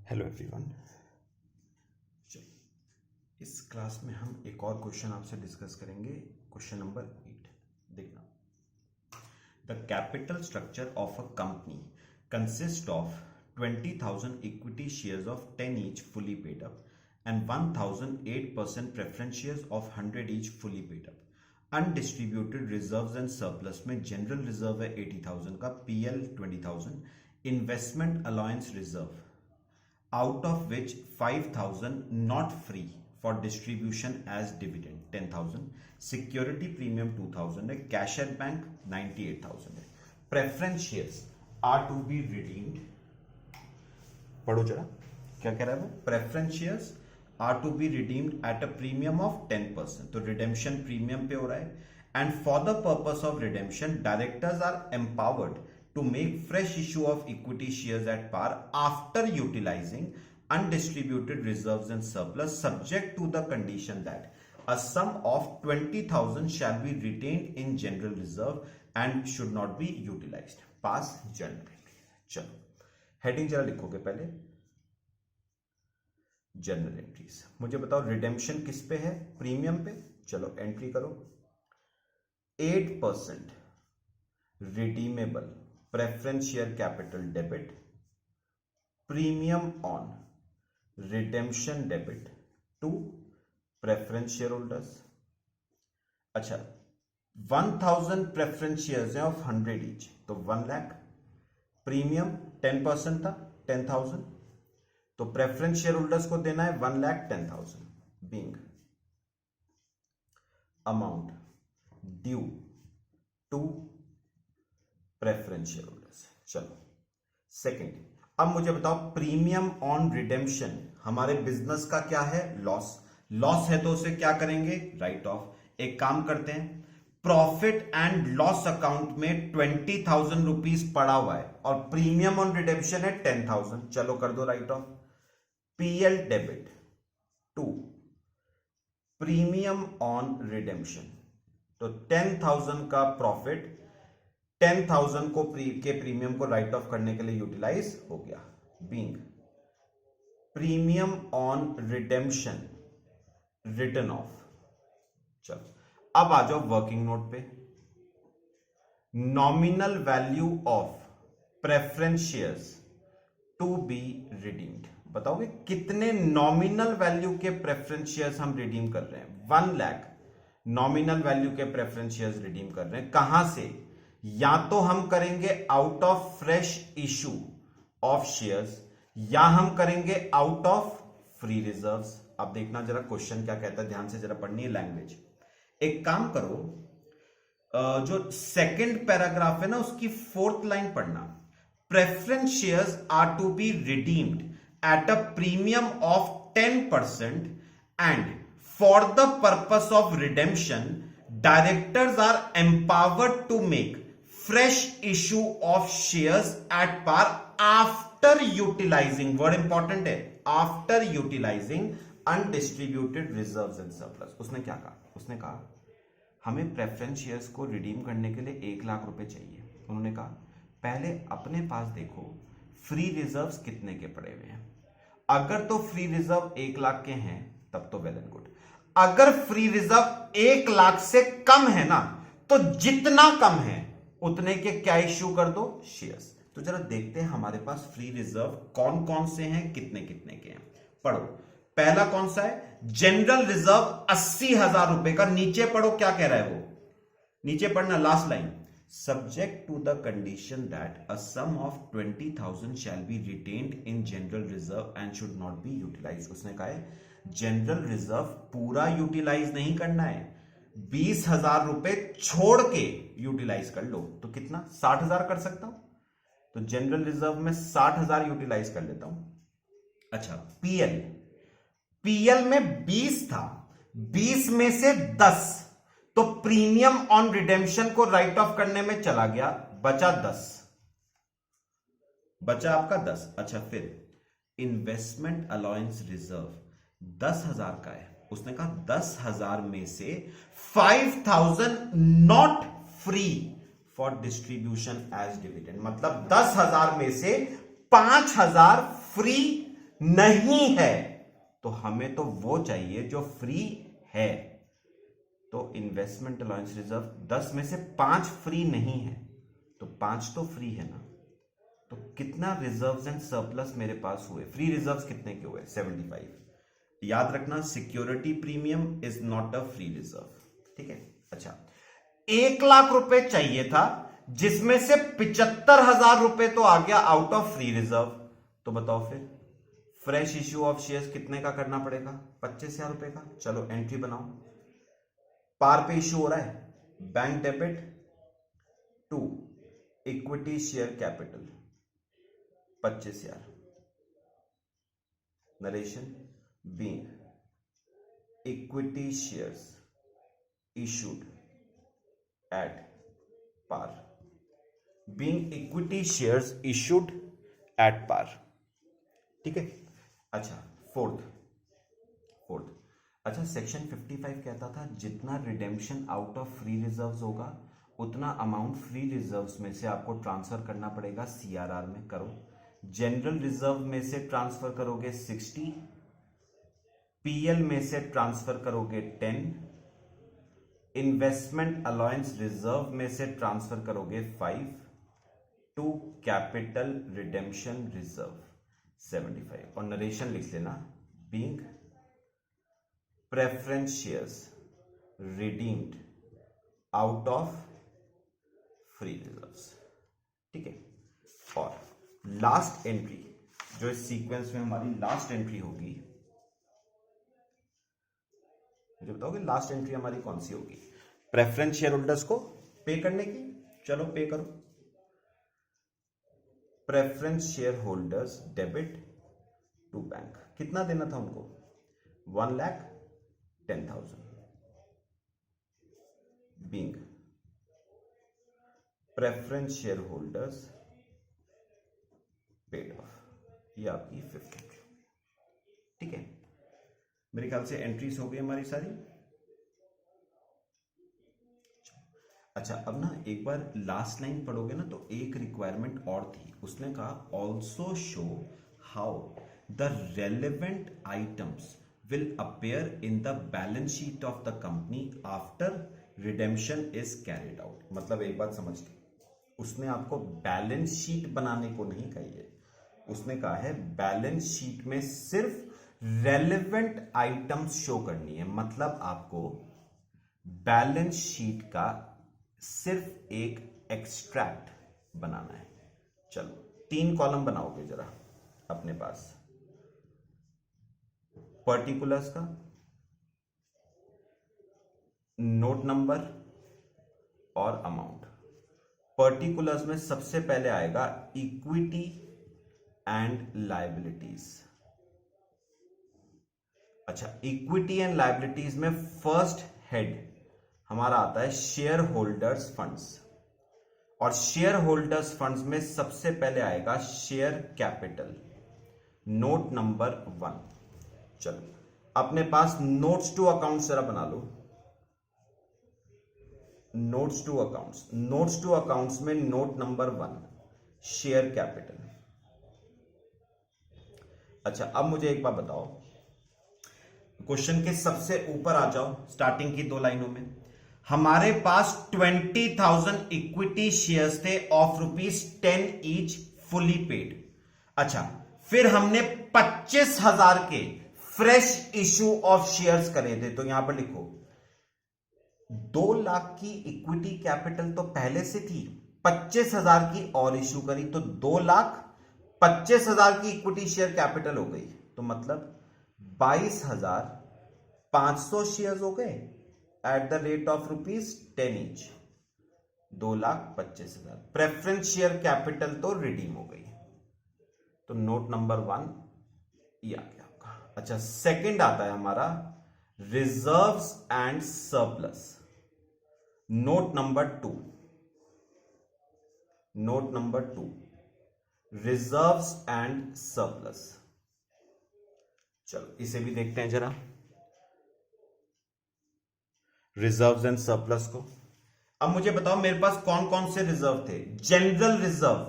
Hello everyone. चलो इस class में हम एक और क्वेश्चन आपसे डिस्कस करेंगे। क्वेश्चन नंबर 8 देखना। The capital structure of a company consist of 20,000 equity shares of 10 each fully paid up and 1,008% preference shares of 100 each fully paid up. Undistributed reserves and surplus में general reserve है 80,000 का, PL 20,000, investment allowance reserve out of which 5,000 not free for distribution as dividend 10,000, security premium 2,000 है, cash at bank 98,000 है, preference shares are to be redeemed। पढ़ो जरा क्या कह रहा है वो। preference shares are to be redeemed at a premium of 10%, तो redemption premium पे हो रहा है। and for the purpose of redemption directors are empowered to make fresh issue of equity shares at par after utilizing undistributed reserves and surplus subject to the condition that a sum of 20,000 shall be retained in general reserve and should not be utilized. Pass journal entry। चलो heading जरा लिखोगे पहले, journal entries. मुझे बताओ redemption किस पे है? Premium पे। चलो एंट्री करो। 8% redeemable preference share capital debit, premium on redemption debit to preference shareholders। अच्छा 1,000 preference shares हैं of 100 each, तो 1 लाख। प्रीमियम 10% था 10,000, तो प्रेफरेंस शेयर होल्डर्स को देना है 1,10,000 being amount due to preference share holders. चलो सेकंड, अब मुझे बताओ प्रीमियम ऑन रिडेम्पशन हमारे बिजनेस का क्या है? लॉस। लॉस है तो उसे क्या करेंगे? Right of. एक काम करते हैं, प्रॉफिट एंड लॉस अकाउंट में 20,000 रुपीज पड़ा हुआ है और प्रीमियम ऑन रिडेम्पशन है 10,000। चलो कर दो write off. PL debit to premium on redemption, तो 10,000 का प्रॉफिट 10,000 को के प्रीमियम को राइट ऑफ करने के लिए यूटिलाइज हो गया, being premium on redemption written off. चलो अब आ जाओ वर्किंग नोट पे। Nominal value of preference shares to be redeemed. बताओगे कितने नॉमिनल वैल्यू के प्रेफरेंस शेयर्स हम रिडीम कर रहे हैं? 1 लाख नॉमिनल वैल्यू के प्रेफरेंस शेयर्स रिडीम कर रहे हैं। कहां से? या तो हम करेंगे out of fresh issue of shares या हम करेंगे आउट ऑफ फ्री रिजर्व्स। अब देखना जरा क्वेश्चन क्या कहता है, ध्यान से जरा पढ़नी है लैंग्वेज। एक काम करो, जो सेकंड पैराग्राफ है ना उसकी 4th लाइन पढ़ना। Preference shares are to be redeemed at a premium of 10% and for the purpose of redemption directors are empowered to make fresh issue of shares at par after utilizing, word important है, after utilizing undistributed reserves and surplus। उसने क्या कहा? उसने कहा हमें preference shares को redeem करने के लिए 1 लाख रुपए चाहिए। उन्होंने कहा पहले अपने पास देखो फ्री रिजर्व्स कितने के पड़े हुए हैं। अगर तो फ्री रिजर्व 1 लाख के हैं तब तो वेल एंड गुड। अगर फ्री रिजर्व 1 लाख से कम है ना, तो जितना कम है उतने के क्या इश्यू कर दो? शेयर्स। तो जरा देखते हैं हमारे पास फ्री रिजर्व कौन कौन से हैं, कितने कितने के हैं। पढ़ो, पहला कौन सा है? जनरल रिजर्व 80,000 रुपए का। नीचे पढ़ो क्या कह रहा है वो, नीचे पढ़ना last line. Subject to the condition that a sum of 20,000 shall be retained in general reserve and should not be utilise. उसने कहा है जनरल रिजर्व पूरा यूटिलाइज नहीं करना है, 20,000 रुपए छोड़ के यूटिलाइज कर लो। तो कितना? 60,000 कर सकता हूं, तो जनरल रिजर्व में 60,000 यूटिलाइज कर लेता हूं। अच्छा पीएल, पीएल में 20 था, 20 में से 10, तो प्रीमियम ऑन रिडेम्पशन को राइट ऑफ करने में चला गया, बचा 10, बचा आपका 10। अच्छा फिर इन्वेस्टमेंट अलाउंस रिजर्व 10,000 का है। उसने कहा 10,000 में से 5,000 not free for distribution as dividend, मतलब 10,000 में से 5,000 फ्री नहीं है, तो हमें तो वो चाहिए जो फ्री है। तो इन्वेस्टमेंट अलाउंस रिजर्व 10 में से 5 फ्री नहीं है, तो 5 तो फ्री है ना। तो कितना रिजर्व्स एंड सरप्लस मेरे पास हुए, फ्री रिजर्व्स कितने के हुए, 75। याद रखना security premium is not a free reserve, ठीक है। अच्छा, 1 लाख रुपए चाहिए था, जिसमें से 75,000 रुपए तो आ गया आउट ऑफ फ्री रिजर्व। तो बताओ फिर फ्रेश इश्यू ऑफ शेयर्स कितने का करना पड़ेगा, 25,000 रुपए का। चलो एंट्री बनाओ। पार पे इश्यू हो रहा है, bank debit to equity share capital 25,000। Narration being equity shares issued at par, being equity shares issued at par, ठीक है। अच्छा फोर्थ अच्छा, सेक्शन 55 कहता था जितना redemption out of free reserves होगा उतना अमाउंट फ्री रिजर्व्स में से आपको ट्रांसफर करना पड़ेगा सीआरआर में। करो, जनरल रिजर्व में से ट्रांसफर करोगे 60, पीएल में से ट्रांसफर करोगे 10, इन्वेस्टमेंट अलाउंस रिजर्व में से ट्रांसफर करोगे 5, टू कैपिटल रिडेम्पशन रिजर्व 75। और नरेशन लिख लेना, being preference shares redeemed out of free reserves, ठीक है। और लास्ट एंट्री जो इस सीक्वेंस में हमारी लास्ट एंट्री होगी, मुझे बताओगे लास्ट एंट्री हमारी कौन सी होगी, प्रेफरेंस शेयर होल्डर्स को पे करने की। चलो पे करो, preference share holders debit to bank, कितना देना था उनको, 1,10,000, being preference share holders paid off, ये आपकी 5th एंट्री, ठीक है। मेरे ख्याल से एंट्रीज हो गई हमारी सारी। अच्छा, अब ना एक बार लास्ट लाइन पढ़ोगे ना तो एक रिक्वायरमेंट और थी, उसने कहा also show how the relevant items will appear in the balance sheet of the company after redemption is carried out. मतलब एक बात समझ ली, उसने आपको बैलेंस शीट बनाने को नहीं कही है, उसने कहा है बैलेंस शीट में सिर्फ रेलेवेंट आइटम्स शो करनी है। मतलब आपको बैलेंस शीट का सिर्फ एक एक्सट्रैक्ट बनाना है। चलो 3 कॉलम बनाओगे जरा अपने पास, पर्टिकुलर्स का, नोट नंबर और अमाउंट। पर्टिकुलर्स में सबसे पहले आएगा इक्विटी एंड लायबिलिटीज। अच्छा, इक्विटी एंड लायबिलिटीज में फर्स्ट हेड हमारा आता है शेयर होल्डर्स फंड्स, और शेयर होल्डर्स फंड्स में सबसे पहले आएगा शेयर कैपिटल, नोट नंबर 1। चलो अपने पास नोट्स टू अकाउंट्स जरा बना लो, notes to accounts. Notes to accounts में नोट नंबर 1 शेयर कैपिटल। अच्छा, अब मुझे एक बात बताओ, क्वेश्चन के सबसे ऊपर आ जाओ, स्टार्टिंग की 2 लाइनों में हमारे पास 20,000 इक्विटी शेयर्स थे ऑफ ₹10 ईच, फुली पेड। अच्छा, फिर हमने 25,000 के फ्रेश इश्यू ऑफ शेयर्स करे थे, तो यहां पर लिखो 2 लाख की इक्विटी कैपिटल तो पहले से थी, 25,000 की और इश्यू करी, तो 2 लाख 25,000 की इक्विटी शेयर कैपिटल हो गई। तो मतलब 22,500 शेयर्स हो गए at the rate of ₹10 each, 2,25,000। Preference share capital तो रिडीम हो गई, तो नोट नंबर 1 ये आ गया आपका। अच्छा, सेकंड आता है हमारा reserves and surplus, note number 2। Note number 2 reserves and surplus. चलो इसे भी देखते हैं जरा, रिजर्व्स एंड सरप्लस को। अब मुझे बताओ मेरे पास कौन कौन से रिजर्व थे। जनरल रिजर्व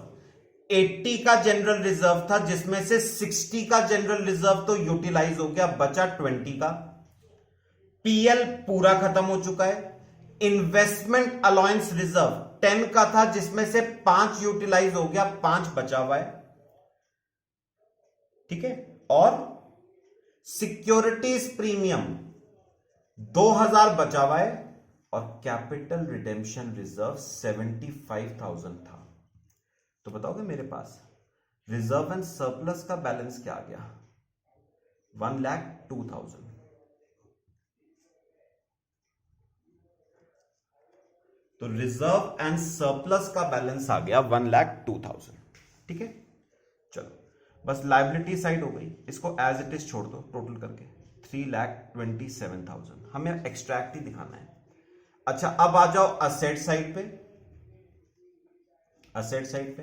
80 का जनरल रिजर्व था, जिसमें से 60 का जनरल रिजर्व तो यूटिलाइज हो गया, बचा 20 का। पीएल पूरा खत्म हो चुका है। इन्वेस्टमेंट अलाउंस रिजर्व 10 का था, जिसमें से 5 यूटिलाइज हो गया, 5 बचा हुआ है। ठीक है, और सिक्योरिटीज प्रीमियम 2000 बचा हुआ है, और कैपिटल रिडेम्पशन रिजर्व 75,000 था। तो बताओगे मेरे पास रिजर्व एंड सरप्लस का बैलेंस क्या आ गया? 1,02,000। तो रिजर्व एंड सरप्लस का बैलेंस आ गया 1,02,000। ठीक है, चलो बस लायबिलिटी साइड हो गई, इसको एज इट इज छोड़ दो, टोटल करके 3,27,000 हमें एक्सट्रैक्ट ही दिखाना है। अच्छा, अब आ जाओ असेट साइड पे। असेट साइड पे,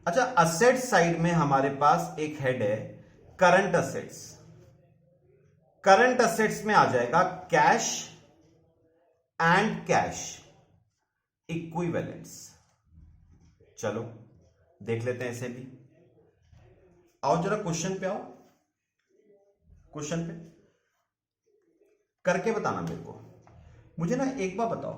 अच्छा असेट साइड में हमारे पास एक हेड है करंट असेट्स। करंट असेट्स में आ जाएगा कैश एंड कैश इक्विवेलेंट्स। चलो देख लेते हैं इसे भी। आओ जरा क्वेश्चन पे आओ, क्वेश्चन पे करके बताना मेरे को। मुझे ना एक बार बताओ,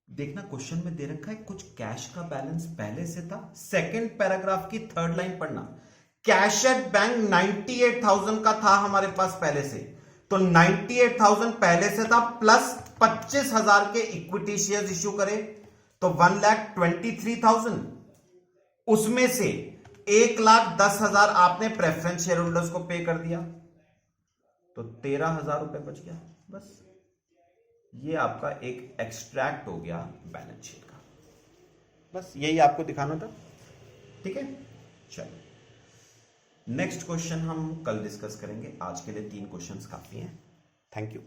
देखना क्वेश्चन में दे रखा है कुछ कैश का बैलेंस पहले से था। सेकंड पैराग्राफ की थर्ड लाइन पढ़ना, कैश एट बैंक 98,000 का था हमारे पास पहले से, तो 98,000 पहले से था, प्लस 25,000 के इक्विटी शेयर्स इश्यू करे, तो 1,23,000। उसमें से 1,10,000 आपने प्रेफरेंस शेयर होल्डर्स को पे कर दिया, तो 13,000 रुपए बच गया। बस ये आपका एक एक्सट्रैक्ट हो गया बैलेंस शीट का, बस यही आपको दिखाना था। ठीक है, चलो नेक्स्ट क्वेश्चन हम कल डिस्कस करेंगे। आज के लिए 3 क्वेश्चंस काफी हैं। Thank you.